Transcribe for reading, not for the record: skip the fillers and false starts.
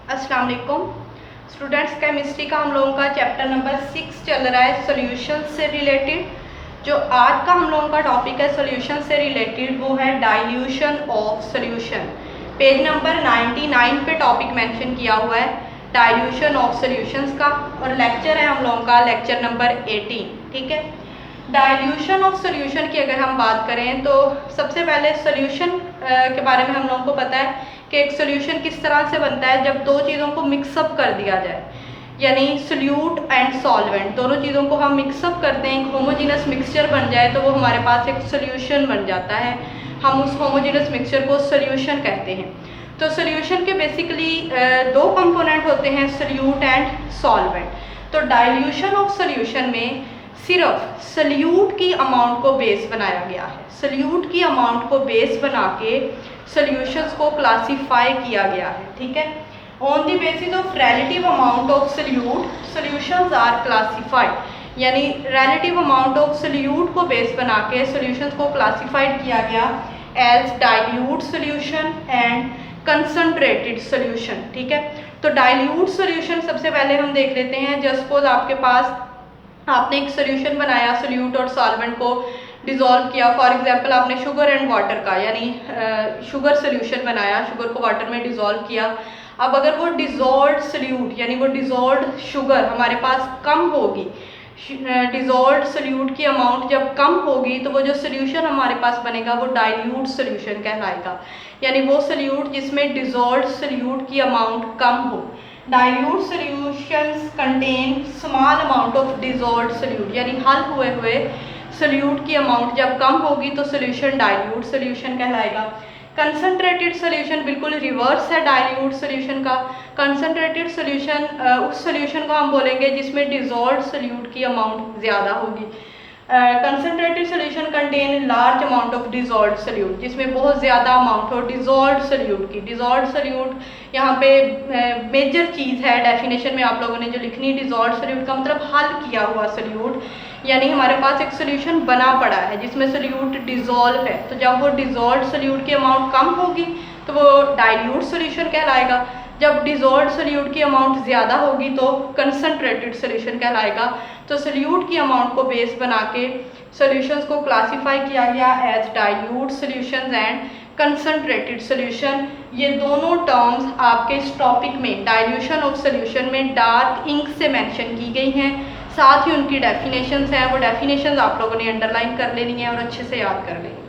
अस्सलाम वालेकुम students. Chemistry का हम लोगों का चैप्टर नंबर 6 चल रहा है सॉल्यूशन से रिलेटेड। जो आज का हम लोगों का टॉपिक है सॉल्यूशन से रिलेटेड वो है dilution of solution. Page number 99 पे टॉपिक मेंशन किया हुआ है डाइल्यूशन ऑफ सॉल्यूशंस का, और लेक्चर है हम लोगों का लेक्चर नंबर 18। ठीक है, डाइल्यूशन ऑफ सॉल्यूशन की अगर हम बात करें तो सबसे पहले सॉल्यूशन के बारे में हम लोगों को पता है कि एक सॉल्यूशन किस तरह से बनता है जब दो चीज़ों को मिक्सअप कर दिया जाए, यानी सोल्यूट एंड सॉल्वेंट दोनों चीज़ों को हम मिक्सअप करते हैं, एक होमोजीनस मिक्सचर बन जाए तो वो हमारे पास एक सॉल्यूशन बन जाता है। हम उस होमोजीनस मिक्सचर को सॉल्यूशन कहते हैं। तो सॉल्यूशन के बेसिकली दो कंपोनेंट होते हैं, सोल्यूट एंड सॉल्वेंट। तो डाइल्यूशन ऑफ सॉल्यूशन में सिर्फ सोल्यूट की अमाउंट को बेस बनाया गया है। सोल्यूट की अमाउंट को बेस बना के सॉल्यूशंस को क्लासिफाई किया गया है। ठीक है, on the basis of relative amount of solute solutions are classified, यानी रिलेटिव अमाउंट ऑफ सोल्यूट को बेस बना के सॉल्यूशंस को क्लासिफाइड किया गया as dilute solution and concentrated solution. ठीक है, तो डाइल्यूट सॉल्यूशन सबसे पहले हम देख लेते हैं। जस्ट सपोज आपके पास आपने एक सॉल्यूशन बनाया, सोल्यूट और सॉल्वेंट को डिज़ोल्व किया। फॉर एग्जांपल आपने शुगर एंड वाटर का यानी शुगर सॉल्यूशन बनाया, शुगर को वाटर में डिज़ोल्व किया। अब अगर वो डिज़ोल्व्ड सोल्यूट यानी वो डिज़ोल्व्ड शुगर हमारे पास कम होगी, डिज़ोल्व्ड सोल्यूट की अमाउंट जब कम होगी तो वो जो सोल्यूशन हमारे पास बनेगा वो डाइल्यूट सोल्यूशन कहलाएगा, यानी वो सोल्यूट जिसमें डिज़ोल्व्ड सोल्यूट की अमाउंट कम हो। Dilute solutions contain small amount of dissolved solute, यानी हल हुए सोल्यूट की अमाउंट जब कम होगी तो सोल्यूशन डाइल्यूट सोल्यूशन कहलाएगा। कंसंट्रेटेड सोल्यूशन बिल्कुल रिवर्स है डाइल्यूट सोल्यूशन का। कंसंट्रेटेड सोल्यूशन उस सोल्यूशन को हम बोलेंगे जिसमें डिज़ोल्व्ड सोल्यूट की अमाउंट ज़्यादा होगी। Concentrated solution contain large amount of dissolved solute, जिसमें बहुत ज़्यादा अमाउंट हो डिज़ोल्व्ड सोल्यूट की। डिज़ोल्व्ड सोल्यूट यहाँ पे मेजर चीज़ है डेफिनेशन में आप लोगों ने जो लिखनी। डिज़ोल्व्ड सोल्यूट का मतलब हल किया हुआ सोल्यूट, यानी हमारे पास एक सोल्यूशन बना पड़ा है जिसमें सोल्यूट डिज़ोल्व है। तो जब वो डिज़ोल्व्ड सोल्यूट की अमाउंट कम होगी तो वो डाइल्यूट सोल्यूशन कहलाएगा। जब डिज़ोल्व्ड सोल्यूट की अमाउंट ज़्यादा होगी तो कंसंट्रेटेड सोल्यूशन कहलाएगा। तो सोल्यूट की अमाउंट को बेस बना के सोल्यूशंस को क्लासिफाई किया गया as dilute solutions and concentrated solution. ये दोनों टर्म्स आपके इस टॉपिक में डाइल्यूशन ऑफ सोल्यूशन में डार्क इंक से मेंशन की गई हैं। साथ ही उनकी डेफिनेशंस हैं, वो डेफिनेशंस आप लोगों ने अंडरलाइन कर लेनी है और अच्छे से याद कर लेनी है।